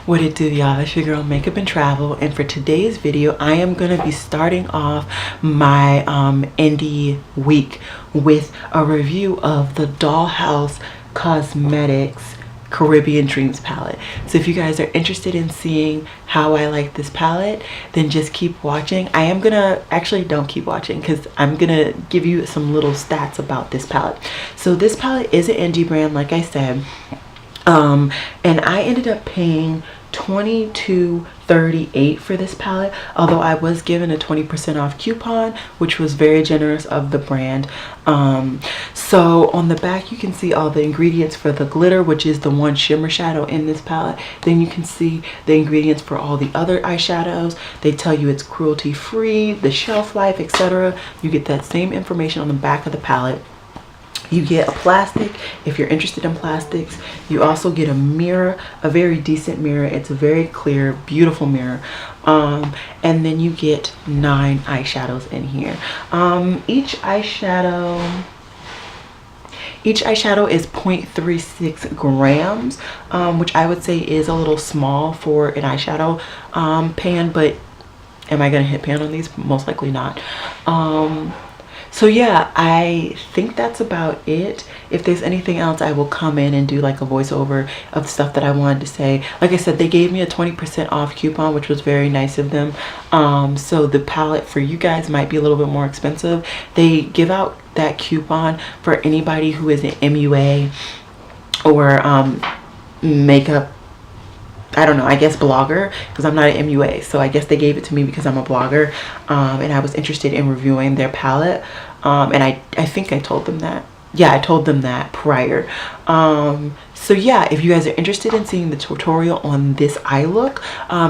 What it do, y'all? It's your girl Makeup and Travel, and for today's video I am gonna be starting off my indie week with a review of the Dollhouse Cosmetics Caribbean Dreams palette. So if you guys are interested in seeing how I like this palette, then just keep watching. I am gonna actually don't keep watching because I'm gonna give you some little stats about this palette. So this palette is an indie brand, like I said, and I ended up paying $22.38 for this palette, although I was given a 20% off coupon, which was very generous of the brand. So on the back you can see all the ingredients for the glitter, which is the one shimmer shadow in this palette. Then you can see the ingredients for all the other eyeshadows. They tell you it's cruelty free, the shelf life, etc. You get that same information on the back of the palette. You get a plastic if you're interested in plastics. You also get a mirror, a very decent mirror. It's a very clear, beautiful mirror. And then you get 9 eyeshadows in here. Each eyeshadow is 0.36 grams, which I would say is a little small for an eyeshadow pan, but am I gonna hit pan on these? Most likely not. So yeah, I think that's about it. If there's anything else, I will come in and do like a voiceover of the stuff that I wanted to say. Like I said, they gave me a 20% off coupon, which was very nice of them. So the palette for you guys might be a little bit more expensive. They give out that coupon for anybody who is an MUA or makeup, I don't know, I guess blogger, because I'm not an MUA, so I guess they gave it to me because I'm a blogger, and I was interested in reviewing their palette, and I think I told them that. Yeah, I told them that prior. So yeah, if you guys are interested in seeing the tutorial on this eye look,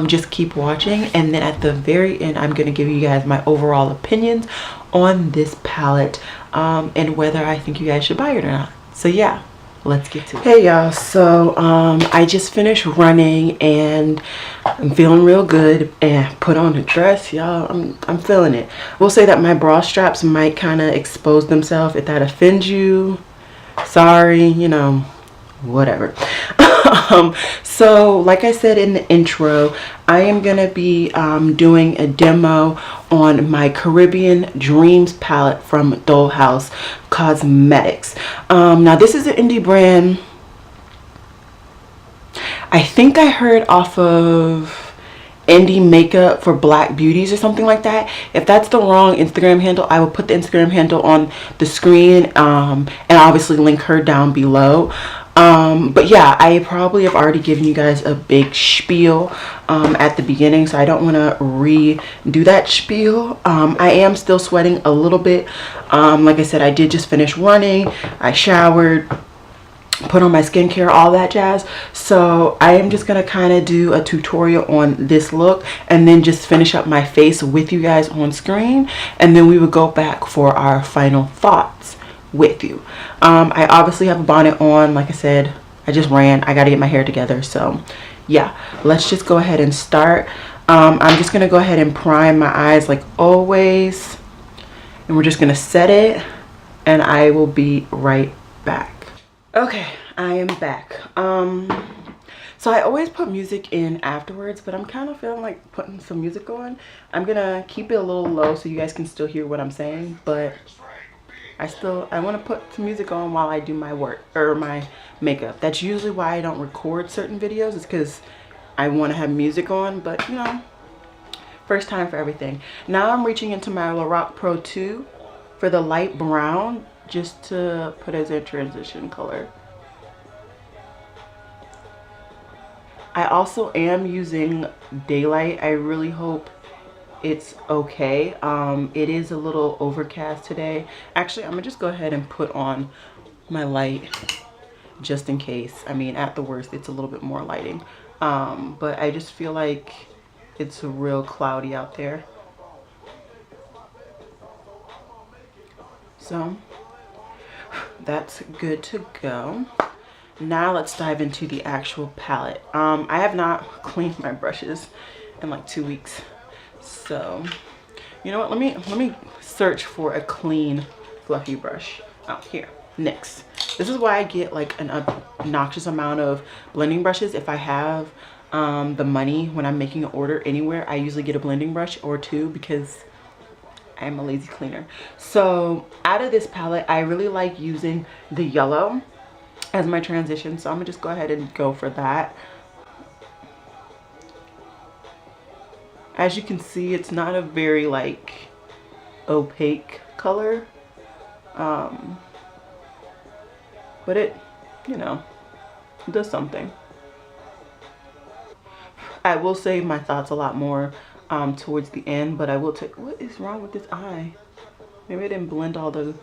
just keep watching, and then at the very end I'm going to give you guys my overall opinions on this palette, and whether I think you guys should buy it or not. So yeah, let's get to it. Hey y'all, so I just finished running and I'm feeling real good, and put on a dress, y'all. I'm feeling it. We'll say that my bra straps might kind of expose themselves. If that offends you, sorry, you know, whatever. So like I said in the intro, I am gonna be doing a demo on my Caribbean Dreams palette from Dollhouse Cosmetics. Now this is an indie brand. I think I heard off of Indie Makeup for Black Beauties or something like that. If that's the wrong Instagram handle, I will put the Instagram handle on the screen, and obviously link her down below. But yeah, I probably have already given you guys a big spiel at the beginning, so I don't want to redo that spiel. I am still sweating a little bit. Like I said, I did just finish running. I showered, put on my skincare, all that jazz. So I am just gonna kind of do a tutorial on this look and then just finish up my face with you guys on screen, and then we would go back for our final thoughts with you. I obviously have a bonnet on. Like I said, I just ran, I got to get my hair together. So yeah, let's just go ahead and start. I'm just gonna go ahead and prime my eyes like always, and we're just gonna set it, and I will be right back. Okay, I am back. So I always put music in afterwards, but I'm kind of feeling like putting some music on. I'm gonna keep it a little low so you guys can still hear what I'm saying, but I want to put some music on while I do my work or my makeup. That's usually why I don't record certain videos, is because I want to have music on, but you know, first time for everything. Now I'm reaching into my Lorac Pro 2 for the light brown, just to put as a transition color. I also am using daylight. I really hope it's okay. It is a little overcast today. Actually, I'm gonna just go ahead and put on my light just in case. I mean, at the worst, it's a little bit more lighting. But I just feel like it's real cloudy out there. So that's good to go. Now let's dive into the actual palette. I have not cleaned my brushes in like 2 weeks. So, you know what? Let me search for a clean, fluffy brush. Oh, here, NYX. This is why I get like an obnoxious amount of blending brushes. If I have the money when I'm making an order anywhere. I usually get a blending brush or two because I'm a lazy cleaner. So out of this palette, I really like using the yellow as my transition. So I'm gonna just go ahead and go for that. As you can see, it's not a very like opaque color. But it, you know, does something. I will save my thoughts a lot more towards the end, but I will take, what is wrong with this eye? Maybe I didn't blend all the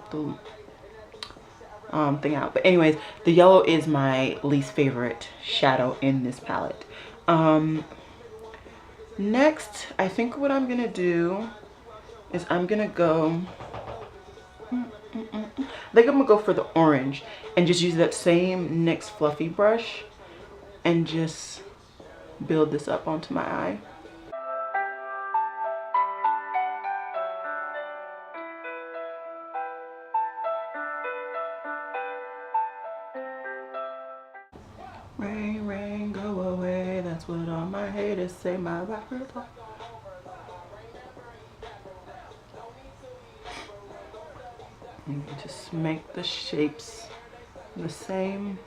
thing out. But anyways, the yellow is my least favorite shadow in this palette. Next, I think what I'm gonna do is I'm gonna go, I think I'm gonna go for the orange and just use that same NYX fluffy brush and just build this up onto my eye. Rain, rain, go away. That's what all my haters say. My rappers are. And just make the shapes the same.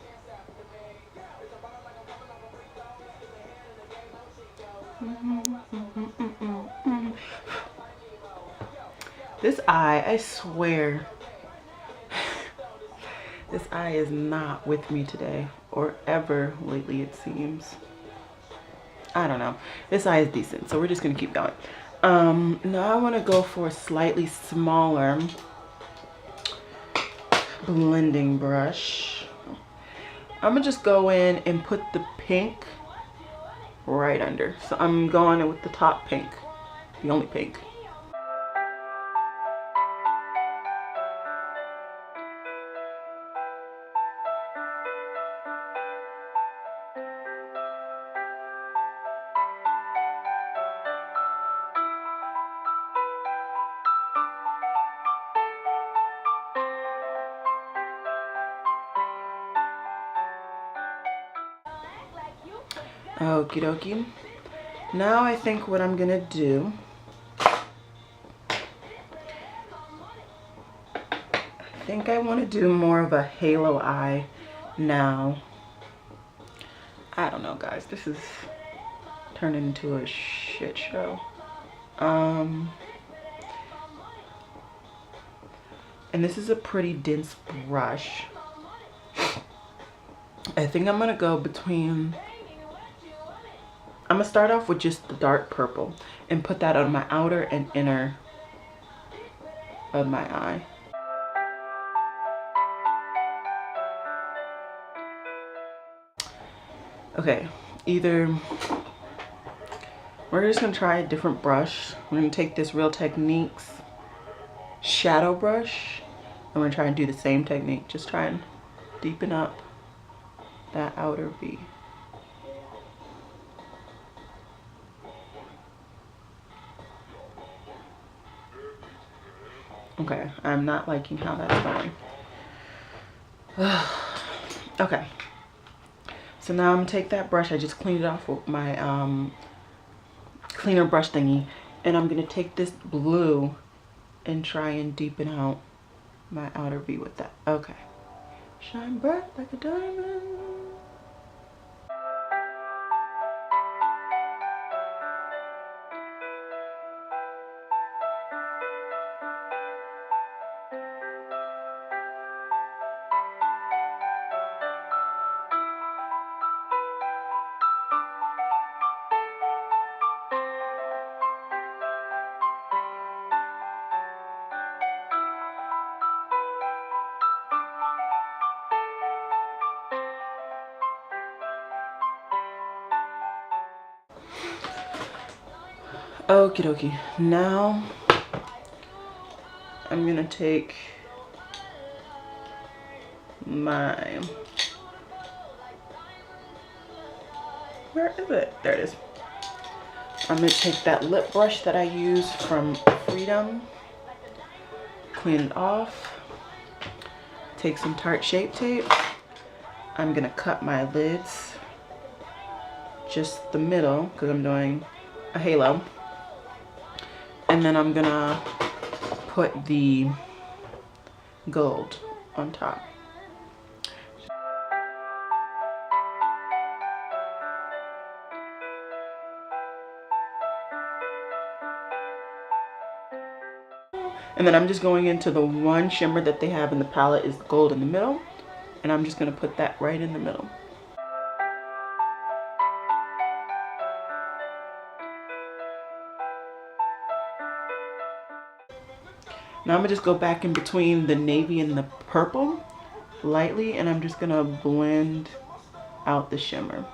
This eye, I swear, this eye is not with me today or ever lately, it seems. I don't know. This eye is decent, so we're just gonna keep going. Now I want to go for a slightly smaller blending brush. I'm gonna just go in and put the pink right under. So I'm going in with the top pink, the only pink. Okie dokie. Now I think what I'm gonna do, I think I want to do more of a halo eye now. I don't know, guys, this is turning into a shit show. And this is a pretty dense brush. I think I'm gonna go between, I'm gonna start off with just the dark purple and put that on my outer and inner of my eye. Okay, either we're just gonna try a different brush. We're gonna take this Real Techniques shadow brush and we're gonna try and do the same technique. Just try and deepen up that outer V. Okay, I'm not liking how that's going. Okay, so now I'm gonna take that brush. I just cleaned it off with my cleaner brush thingy, and I'm gonna take this blue and try and deepen out my outer V with that. Okay, shine bright like a diamond. Okie dokie. Now I'm gonna take my, where is it? There it is. I'm gonna take that lip brush that I use from Freedom, clean it off, take some Tarte Shape Tape. I'm gonna cut my lids just the middle because I'm doing a halo. And then I'm gonna put the gold on top. And then I'm just going into the one shimmer that they have in the palette is gold in the middle. And I'm just gonna put that right in the middle. Now I'm gonna just go back in between the navy and the purple lightly, and I'm just gonna blend out the shimmer.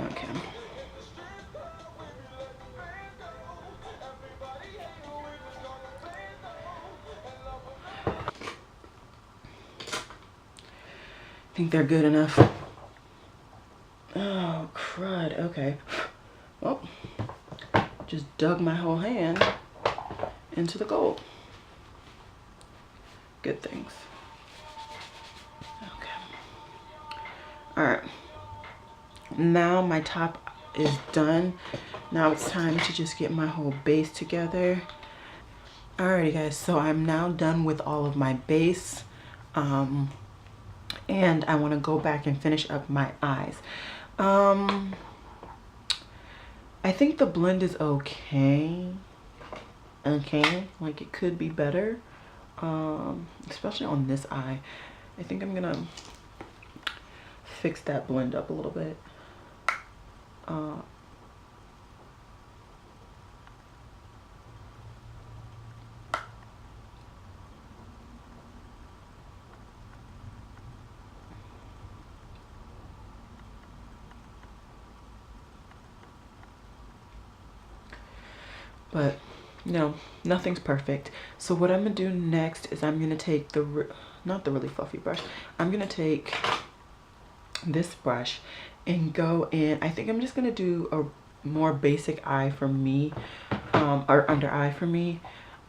Okay. I think they're good enough. Oh, crud. Okay. Well, just dug my whole hand into the gold. Good things. Okay. Alright. Now my top is done. Now it's time to just get my whole base together. Alrighty guys, so I'm now done with all of my base. And I want to go back and finish up my eyes. I think the blend is okay. Okay, like it could be better. Especially on this eye. I think I'm gonna fix that blend up a little bit. But you know, nothing's perfect. So what I'm gonna do next is I'm gonna take not the really fluffy brush. I'm gonna take this brush and go in. I think I'm just gonna do a more basic eye for me, or under eye for me.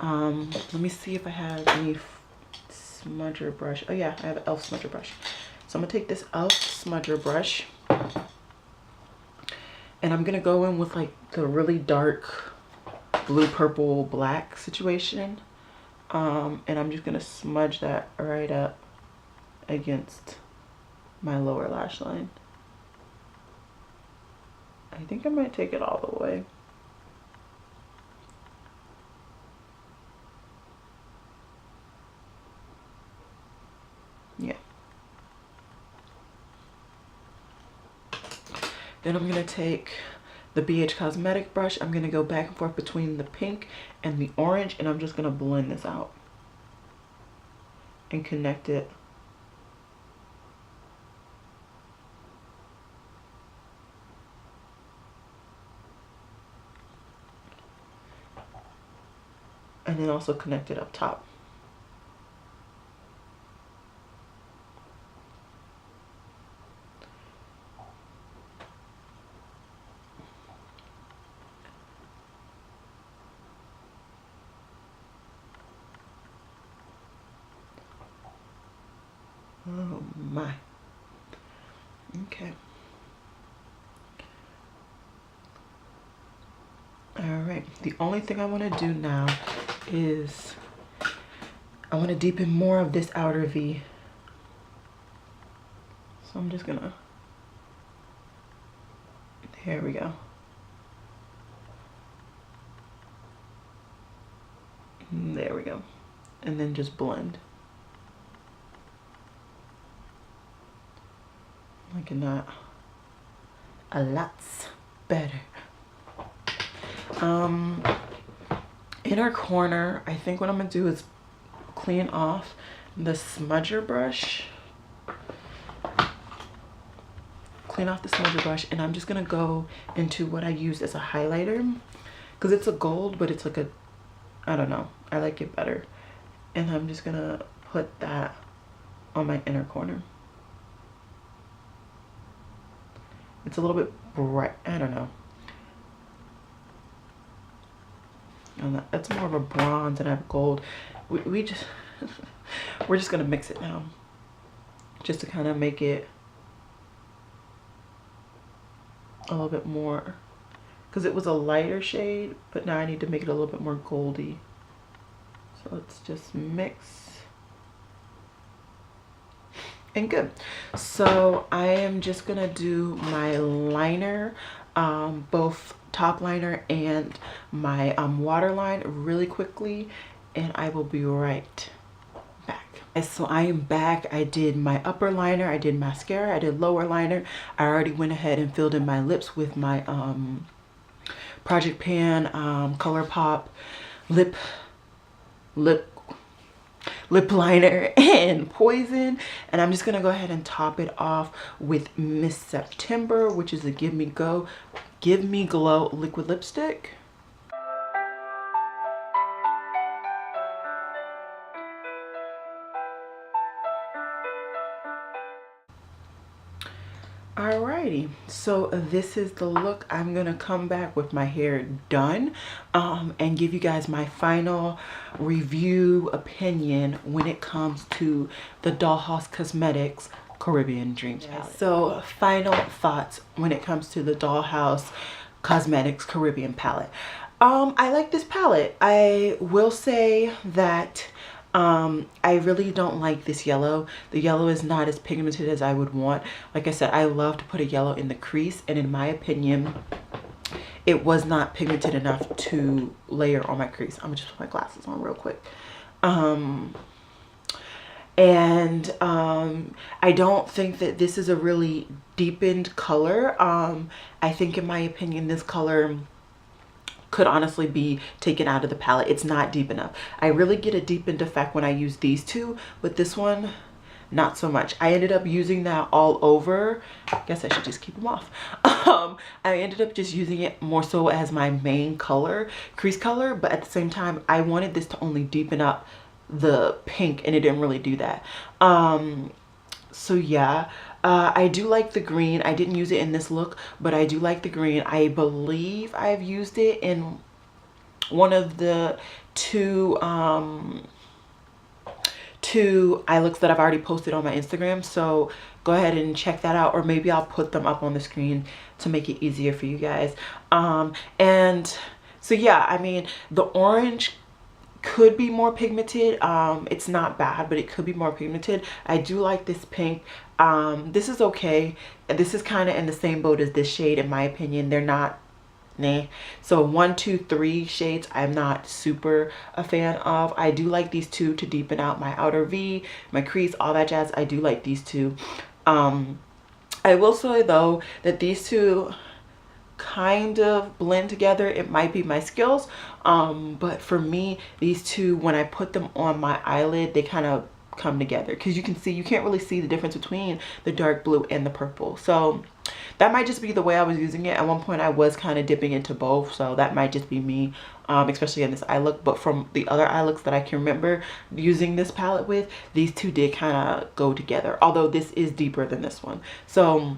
Let me see if I have any smudger brush. Oh yeah, I have an e.l.f. smudger brush. So I'm gonna take this e.l.f. smudger brush and I'm gonna go in with like the really dark blue, purple, black situation. And I'm just gonna smudge that right up against my lower lash line. I think I might take it all the way. Yeah. Then I'm gonna take the BH Cosmetic brush. I'm gonna go back and forth between the pink and the orange, and I'm just gonna blend this out and connect it. And then also connect it up top. Oh my. Okay. All right. The only thing I want to do now is I want to deepen more of this outer V. So I'm just gonna, there we go. There we go. And then just blend. Liking that a lot better. Inner corner, I think what I'm gonna do is clean off the smudger brush. Clean off the smudger brush, and I'm just gonna go into what I use as a highlighter, because it's a gold, but it's like a, I don't know, I like it better. And I'm just gonna put that on my inner corner. It's a little bit bright. I don't know. That's more of a bronze and I have gold. We just we're just gonna mix it now, just to kind of make it a little bit more, because it was a lighter shade, but now I need to make it a little bit more goldy. So let's just mix. And good. So I am just gonna do my liner, both top liner and my waterline really quickly, and I will be right back. So I am back. I did my upper liner, I did mascara, I did lower liner. I already went ahead and filled in my lips with my Project Pan ColorPop lip liner and Poison, and I'm just gonna go ahead and top it off with Miss September, which is a Give Me Glow liquid lipstick. Alrighty, so this is the look. I'm gonna come back with my hair done and give you guys my final review opinion when it comes to the Dollhouse Cosmetics Caribbean Dream Palette. So final thoughts when it comes to the Dollhouse Cosmetics Caribbean Palette. I like this palette. I will say that I really don't like this yellow. The yellow is not as pigmented as I would want. Like I said, I love to put a yellow in the crease, and in my opinion, it was not pigmented enough to layer on my crease. I'm gonna just put my glasses on real quick. I don't think that this is a really deepened color. I think in my opinion, this color could honestly be taken out of the palette. It's not deep enough. I really get a deepened effect when I use these two, but this one, not so much. I ended up using that all over. I guess I should just keep them off. I ended up just using it more so as my main color, crease color, but at the same time, I wanted this to only deepen up the pink, and it didn't really do that. So yeah, I do like the green. I didn't use it in this look, but I do like the green. I believe I've used it in one of the two eye looks that I've already posted on my Instagram. So go ahead and check that out, or maybe I'll put them up on the screen to make it easier for you guys. And so yeah, I mean, the orange could be more pigmented. It's not bad, but it could be more pigmented. I do like this pink. This is okay. This is kind of in the same boat as this shade, in my opinion. They're not nah. So 1, 2, 3 shades I'm not super a fan of. I do like these two to deepen out my outer V, my crease, all that jazz. I do like these two. I will say though that these two kind of blend together. It might be my skills, but for me, these two, when I put them on my eyelid, they kind of come together, because you can see, you can't really see the difference between the dark blue and the purple. So that might just be the way I was using it. At one point I was kind of dipping into both, so that might just be me, especially in this eye look. But from the other eye looks that I can remember using this palette with, these two did kind of go together, although this is deeper than this one. So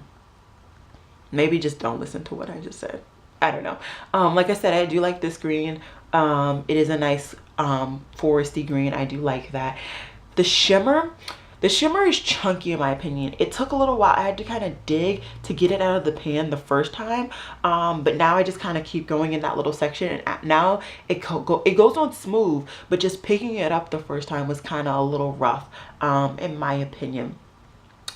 maybe just don't listen to what I just said. I don't know. Like I said, I do like this green. It is a nice foresty green. I do like that. The shimmer is chunky in my opinion. It took a little while. I had to kind of dig to get it out of the pan the first time, but now I just kind of keep going in that little section, and now it goes on smooth, but just picking it up the first time was kind of a little rough, in my opinion.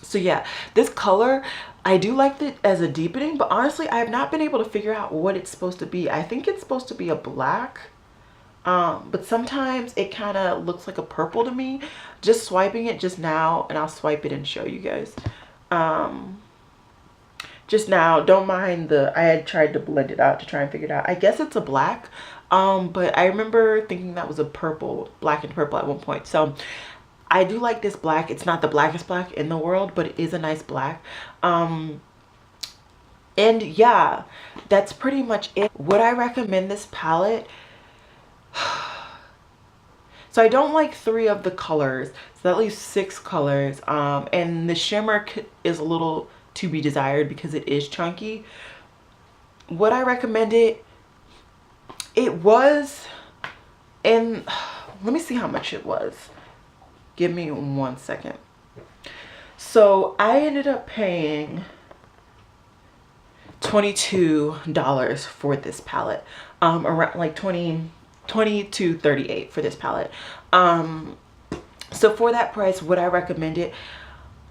So yeah, this color, I do like it as a deepening, but honestly, I have not been able to figure out what it's supposed to be. I think it's supposed to be a black, but sometimes it kind of looks like a purple to me. Just swiping it just now, and I'll swipe it and show you guys. Just now, don't mind I had tried to blend it out to try and figure it out. I guess it's a black, but I remember thinking that was a purple, black and purple at one point. So I do like this black. It's not the blackest black in the world, but it is a nice black. And yeah, that's pretty much it. Would I recommend this palette? So I don't like 3 of the colors, so that leaves 6 colors. And the shimmer is a little to be desired because it is chunky. Would I recommend it? It was, and let me see how much it was. Give me 1 second. So I ended up paying $22 for this palette, around like 20 to 38 for this palette. So for that price, would I recommend it?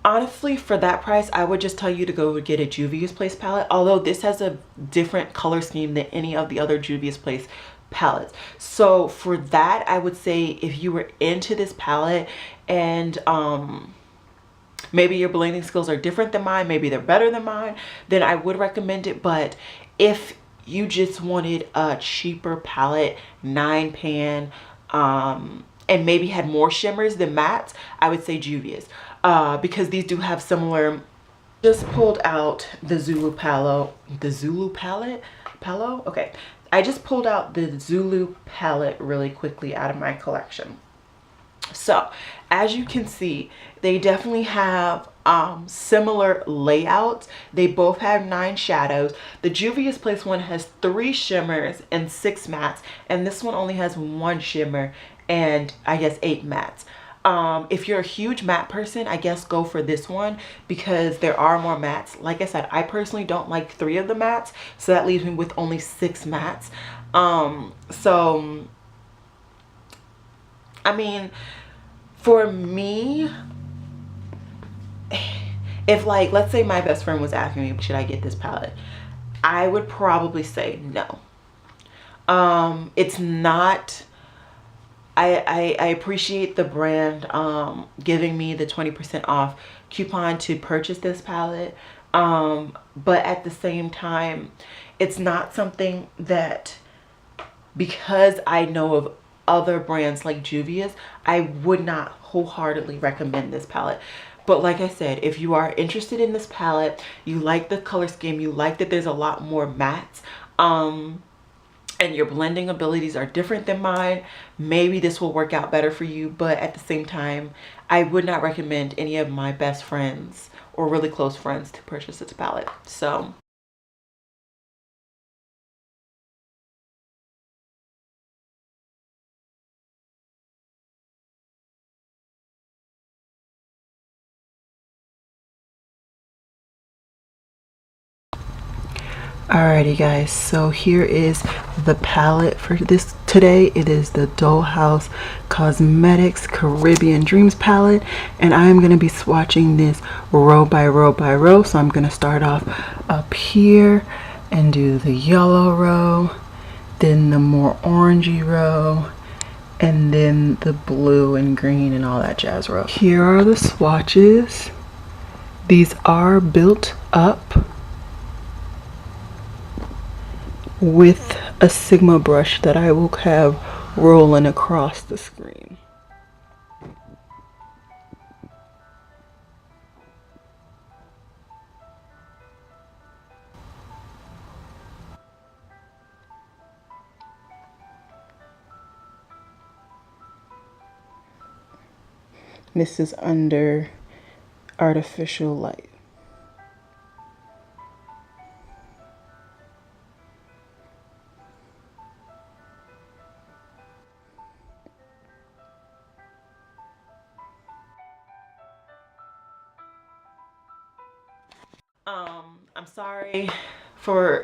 Honestly, for that price, I would just tell you to go get a Juvia's Place palette, although this has a different color scheme than any of the other Juvia's Place palettes. So for that, I would say if you were into this palette and maybe your blending skills are different than mine, maybe they're better than mine, then I would recommend it. But if you just wanted a cheaper palette, 9 pan, and maybe had more shimmers than mattes, I would say Juvia's, because these do have similar. Just pulled out the Zulu palette. Okay, I just pulled out the Zulu palette really quickly out of my collection. So as you can see, they definitely have similar layouts. They both have 9 shadows. The Juvia's Place one has 3 shimmers and 6 mattes, and this one only has 1 shimmer and I guess 8 mattes. If you're a huge matte person, I guess go for this one because there are more mattes. Like I said, I personally don't like 3 of the mattes, so that leaves me with only 6 mattes. So I mean, for me, if like, let's say my best friend was asking me, should I get this palette? I would probably say no. It's not, I appreciate the brand giving me the 20% off coupon to purchase this palette. But at the same time, it's not something that, because I know of other brands like Juvia's, I would not wholeheartedly recommend this palette. But like I said, if you are interested in this palette, you like the color scheme, you like that there's a lot more mattes, and your blending abilities are different than mine, maybe this will work out better for you. But at the same time, I would not recommend any of my best friends or really close friends to purchase this palette. So alrighty guys, so here is the palette for this today. It is the Dollhouse Cosmetics Caribbean Dreams palette, and I'm going to be swatching this row by row by row. So I'm going to start off up here and do the yellow row, then the more orangey row, and then the blue and green and all that jazz row. Here are the swatches. These are built up with a Sigma brush that I will have rolling across the screen. This is under artificial light.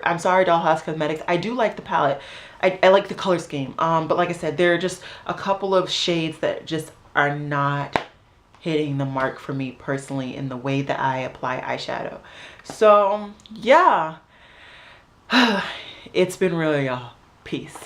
I'm sorry Dollhouse Cosmetics. I do like the palette. I like the color scheme. But like I said, there are just a couple of shades that just are not hitting the mark for me personally in the way that I apply eyeshadow. So yeah, it's been real, y'all. Peace.